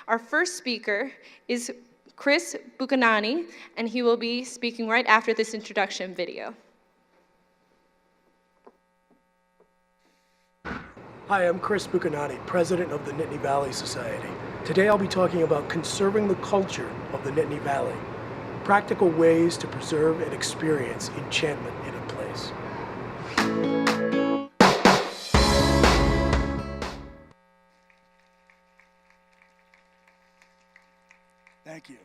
Our first speaker is Chris Buchignani, and he will be speaking right after this introduction video. Hi, I'm Chris Buchignani, president of the Nittany Valley Society. Today I'll be talking about conserving the culture of the Nittany Valley, practical ways to preserve and experience enchantment in a place. Thank you.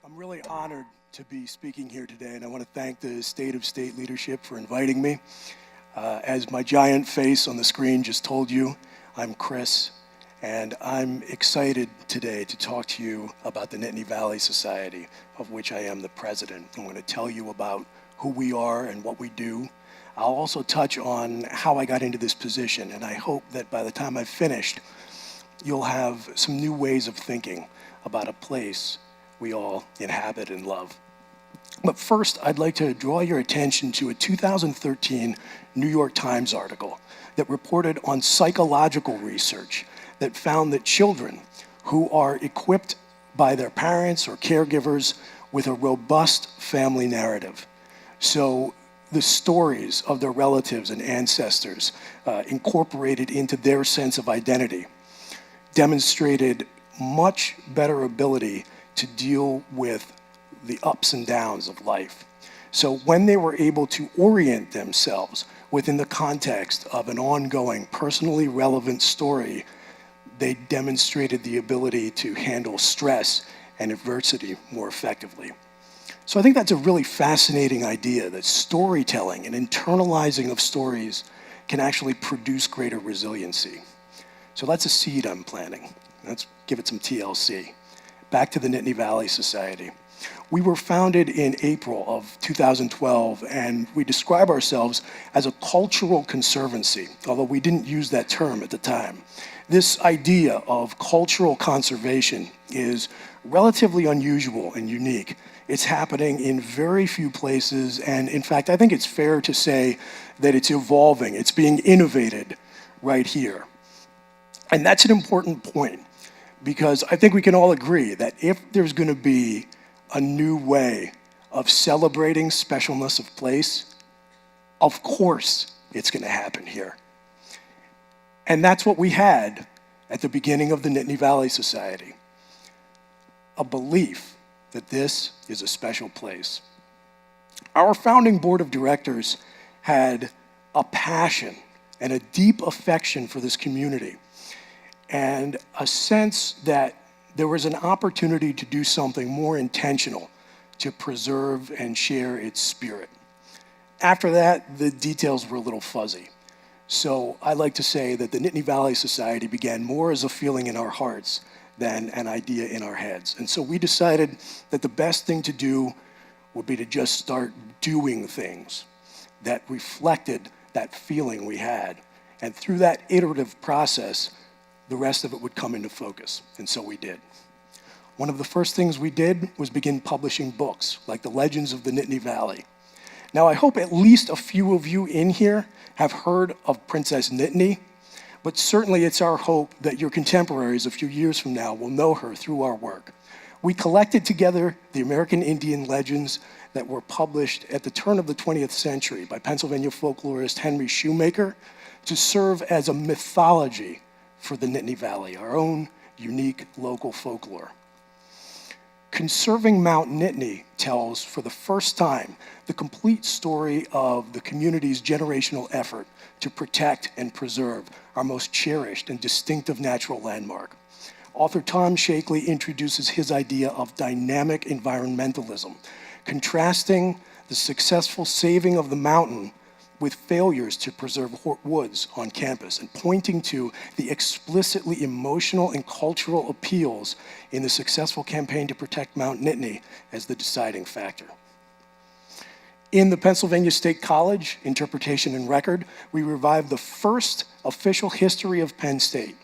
I'm really honored to be speaking here today, and I want to thank the State of State leadership for inviting me. As my giant face on the screen just told you, I'm Chris, and I'm excited today to talk to you about the Nittany Valley Society, of which I am the president. I'm going to tell you about who we are and what we do. I'll also touch on how I got into this position, and I hope that by the time I've finished, you'll have some new ways of thinking about a place we all inhabit and love. But first, I'd like to draw your attention to a 2013 New York Times article that reported on psychological research that found that children who are equipped by their parents or caregivers with a robust family narrative, so the stories of their relatives and ancestors incorporated into their sense of identity, demonstrated much better ability to deal with the ups and downs of life. So when they were able to orient themselves within the context of an ongoing, personally relevant story, they demonstrated the ability to handle stress and adversity more effectively. So I think that's a really fascinating idea, that storytelling and internalizing of stories can actually produce greater resiliency. So that's a seed I'm planting. Let's give it some TLC. Back to the Nittany Valley Society. We were founded in April of 2012, and we describe ourselves as a cultural conservancy, although we didn't use that term at the time. This idea of cultural conservation is relatively unusual and unique. It's happening in very few places, and in fact, I think it's fair to say that it's evolving. It's being innovated right here. And that's an important point, because I think we can all agree that if there's going to be a new way of celebrating specialness of place, of course it's going to happen here. And that's what we had at the beginning of the Nittany Valley Society, a belief that this is a special place. Our founding board of directors had a passion and a deep affection for this community, and a sense that there was an opportunity to do something more intentional to preserve and share its spirit. After that, the details were a little fuzzy. So I like to say that the Nittany Valley Society began more as a feeling in our hearts than an idea in our heads. And so we decided that the best thing to do would be to just start doing things that reflected that feeling we had. And through that iterative process, the rest of it would come into focus, and so we did. One of the first things we did was begin publishing books, like The Legends of the Nittany Valley. Now, I hope at least a few of you in here have heard of Princess Nittany, but certainly it's our hope that your contemporaries a few years from now will know her through our work. We collected together the American Indian legends that were published at the turn of the 20th century by Pennsylvania folklorist Henry Shoemaker to serve as a mythology for the Nittany Valley, our own unique local folklore. Conserving Mount Nittany tells, for the first time, the complete story of the community's generational effort to protect and preserve our most cherished and distinctive natural landmark. Author Tom Shakely introduces his idea of dynamic environmentalism, contrasting the successful saving of the mountain with failures to preserve woods on campus, and pointing to the explicitly emotional and cultural appeals in the successful campaign to protect Mount Nittany as the deciding factor. In the Pennsylvania State College, Interpretation and Record, we revived the first official history of Penn State,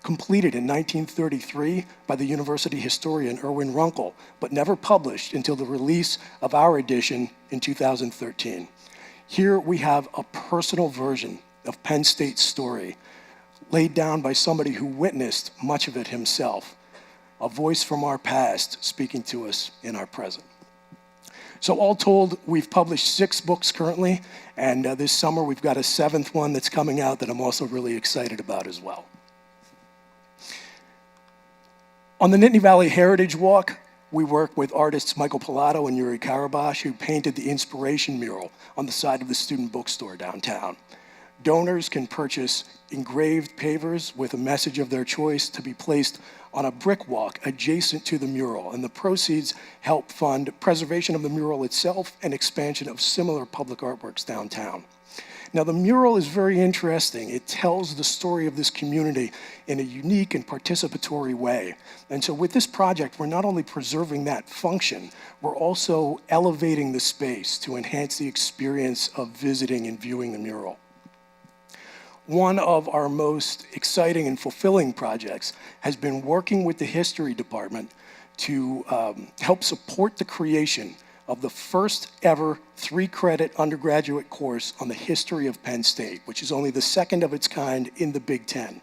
completed in 1933 by the university historian Erwin Runkle, but never published until the release of our edition in 2013. Here we have a personal version of Penn State's story, laid down by somebody who witnessed much of it himself, a voice from our past speaking to us in our present. So all told, we've published 6 books currently, and this summer we've got a 7th one that's coming out that I'm also really excited about as well. On the Nittany Valley Heritage Walk, we work with artists Michael Pilato and Yuri Karabash, who painted the inspiration mural on the side of the student bookstore downtown. Donors can purchase engraved pavers with a message of their choice to be placed on a brick walk adjacent to the mural, and the proceeds help fund preservation of the mural itself and expansion of similar public artworks downtown. Now, the mural is very interesting. It tells the story of this community in a unique and participatory way. And so with this project, we're not only preserving that function, we're also elevating the space to enhance the experience of visiting and viewing the mural. One of our most exciting and fulfilling projects has been working with the history department to help support the creation of the first ever 3-credit undergraduate course on the history of Penn State, which is only the 2nd of its kind in the Big Ten.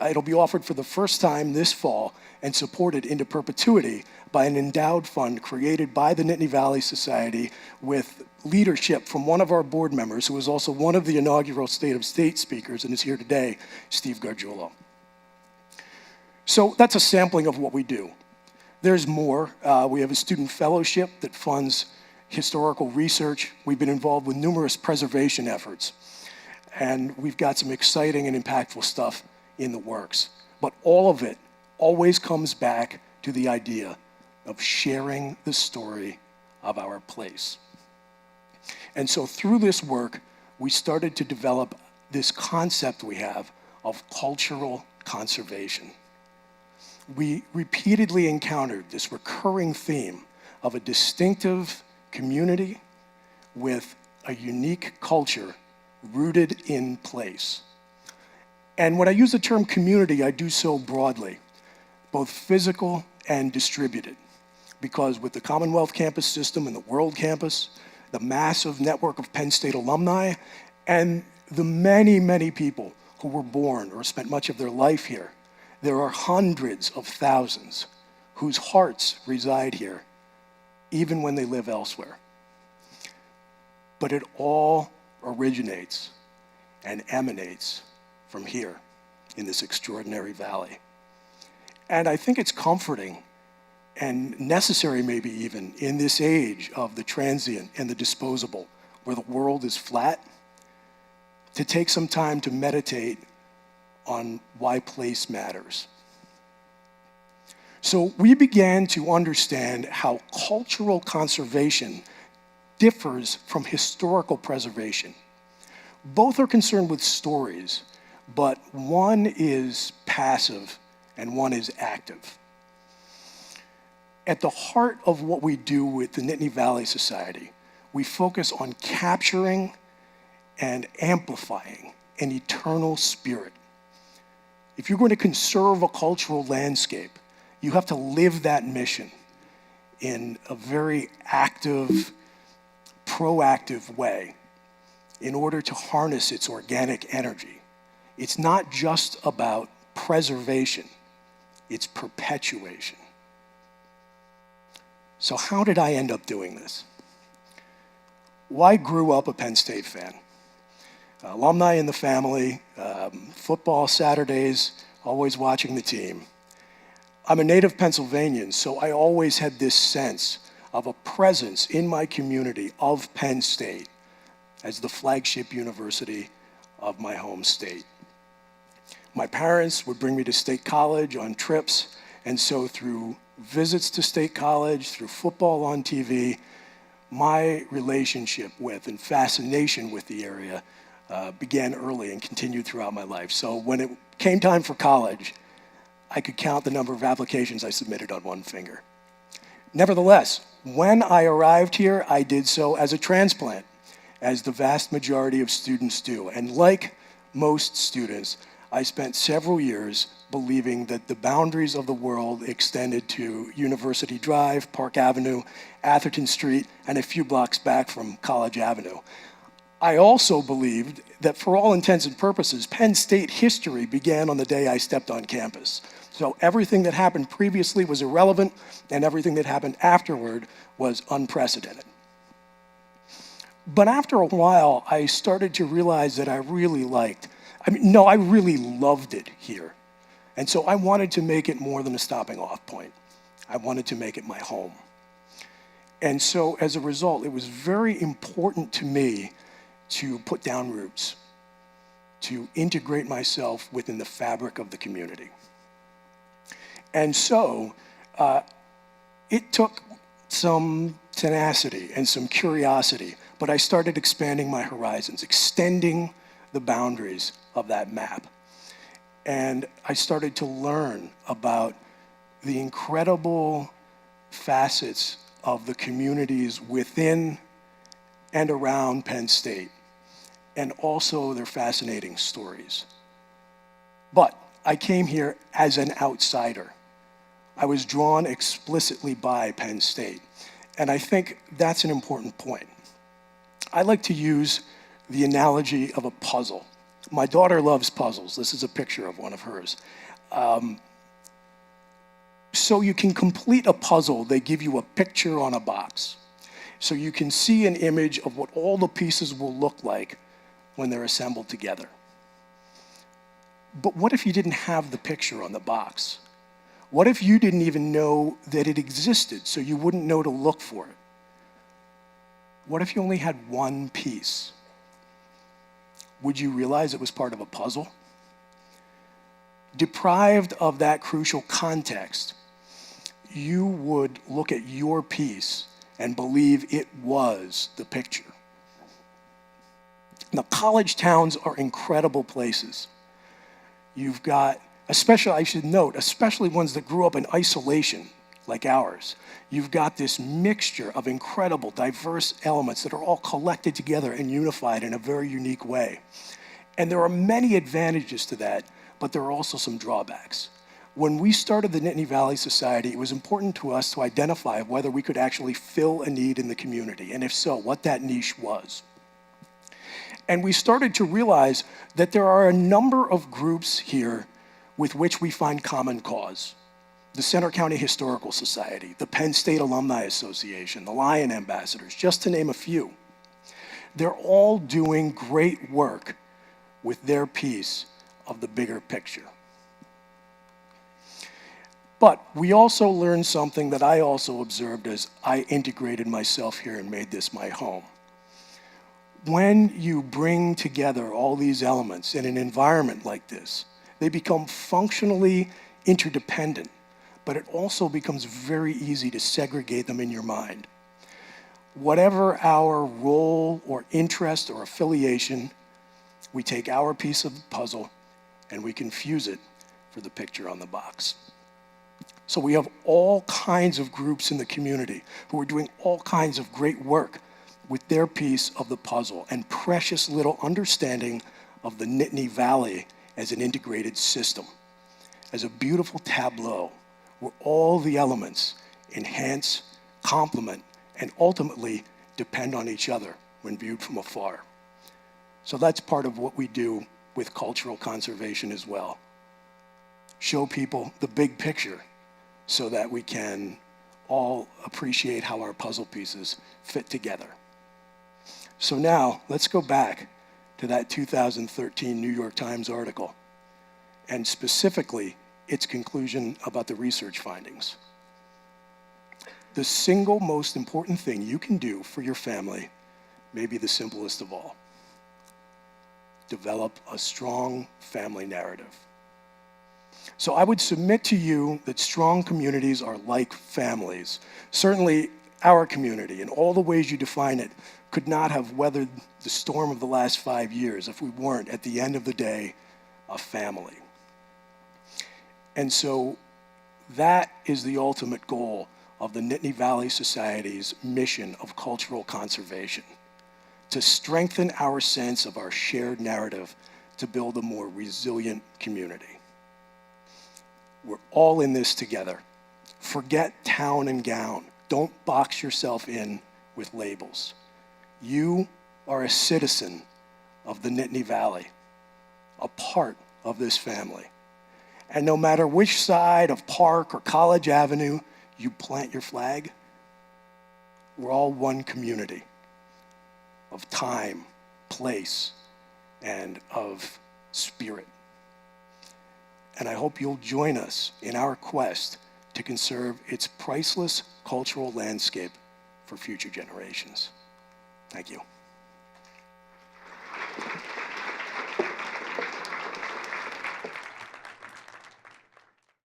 It'll be offered for the first time this fall and supported into perpetuity by an endowed fund created by the Nittany Valley Society with leadership from one of our board members, who was also one of the inaugural State of State speakers and is here today, Steve Gargiulo. So that's a sampling of what we do. There's more. We have a student fellowship that funds historical research. We've been involved with numerous preservation efforts. And we've got some exciting and impactful stuff in the works. But all of it always comes back to the idea of sharing the story of our place. And so through this work, we started to develop this concept we have of cultural conservation. We repeatedly encountered this recurring theme of a distinctive community with a unique culture rooted in place. And when I use the term community, I do so broadly, both physical and distributed, because with the Commonwealth campus system and the World Campus, the massive network of Penn State alumni, and the many, many people who were born or spent much of their life here, there are hundreds of thousands whose hearts reside here, even when they live elsewhere. But it all originates and emanates from here in this extraordinary valley. And I think it's comforting and necessary, maybe even, in this age of the transient and the disposable, where the world is flat, to take some time to meditate on why place matters. So we began to understand how cultural conservation differs from historical preservation. Both are concerned with stories, but one is passive and one is active. At the heart of what we do with the Nittany Valley Society, we focus on capturing and amplifying an eternal spirit. If you're going to conserve a cultural landscape, you have to live that mission in a very active, proactive way in order to harness its organic energy. It's not just about preservation, it's perpetuation. So how did I end up doing this? Well, I grew up a Penn State fan. Alumni in the family, football Saturdays, always watching the team. I'm a native Pennsylvanian, so I always had this sense of a presence in my community of Penn State as the flagship university of my home state. My parents would bring me to State College on trips, and so through visits to State College, through football on TV, my relationship with and fascination with the area began early and continued throughout my life. So when it came time for college, I could count the number of applications I submitted on one finger. Nevertheless, when I arrived here, I did so as a transplant, as the vast majority of students do. And like most students, I spent several years believing that the boundaries of the world extended to University Drive, Park Avenue, Atherton Street, and a few blocks back from College Avenue. I also believed that for all intents and purposes, Penn State history began on the day I stepped on campus. So everything that happened previously was irrelevant, and everything that happened afterward was unprecedented. But after a while, I started to realize that I really loved it here. And so I wanted to make it more than a stopping off point. I wanted to make it my home. And so as a result, it was very important to me to put down roots, to integrate myself within the fabric of the community. And so it took some tenacity and some curiosity, but I started expanding my horizons, extending the boundaries of that map. And I started to learn about the incredible facets of the communities within and around Penn State, and also their fascinating stories. But I came here as an outsider. I was drawn explicitly by Penn State, and I think that's an important point. I like to use the analogy of a puzzle. My daughter loves puzzles. This is a picture of one of hers. So you can complete a puzzle, they give you a picture on a box. So you can see an image of what all the pieces will look like when they're assembled together. But what if you didn't have the picture on the box? What if you didn't even know that it existed, so you wouldn't know to look for it? What if you only had one piece? Would you realize it was part of a puzzle? Deprived of that crucial context, you would look at your piece and believe it was the picture. Now, college towns are incredible places. You've got, I should note, especially ones that grew up in isolation, like ours. You've got this mixture of incredible, diverse elements that are all collected together and unified in a very unique way. And there are many advantages to that, but there are also some drawbacks. When we started the Nittany Valley Society, it was important to us to identify whether we could actually fill a need in the community, and if so, what that niche was. And we started to realize that there are a number of groups here with which we find common cause. The Center County Historical Society, the Penn State Alumni Association, the Lion Ambassadors, just to name a few. They're all doing great work with their piece of the bigger picture. But we also learned something that I also observed as I integrated myself here and made this my home. When you bring together all these elements in an environment like this, they become functionally interdependent, but it also becomes very easy to segregate them in your mind. Whatever our role or interest or affiliation, we take our piece of the puzzle and we confuse it for the picture on the box. So we have all kinds of groups in the community who are doing all kinds of great work with their piece of the puzzle and precious little understanding of the Nittany Valley as an integrated system, as a beautiful tableau where all the elements enhance, complement, and ultimately depend on each other when viewed from afar. So that's part of what we do with cultural conservation as well. Show people the big picture so that we can all appreciate how our puzzle pieces fit together. So now, let's go back to that 2013 New York Times article, and specifically its conclusion about the research findings. The single most important thing you can do for your family may be the simplest of all. Develop a strong family narrative. So I would submit to you that strong communities are like families. Certainly our community, in all the ways you define it, could not have weathered the storm of the last 5 years if we weren't, at the end of the day, a family. And so that is the ultimate goal of the Nittany Valley Society's mission of cultural conservation, to strengthen our sense of our shared narrative to build a more resilient community. We're all in this together. Forget town and gown. Don't box yourself in with labels. You are a citizen of the Nittany Valley, a part of this family. And no matter which side of Park or College Avenue you plant your flag, we're all one community of time, place, and of spirit. And I hope you'll join us in our quest to conserve its priceless cultural landscape for future generations. Thank you.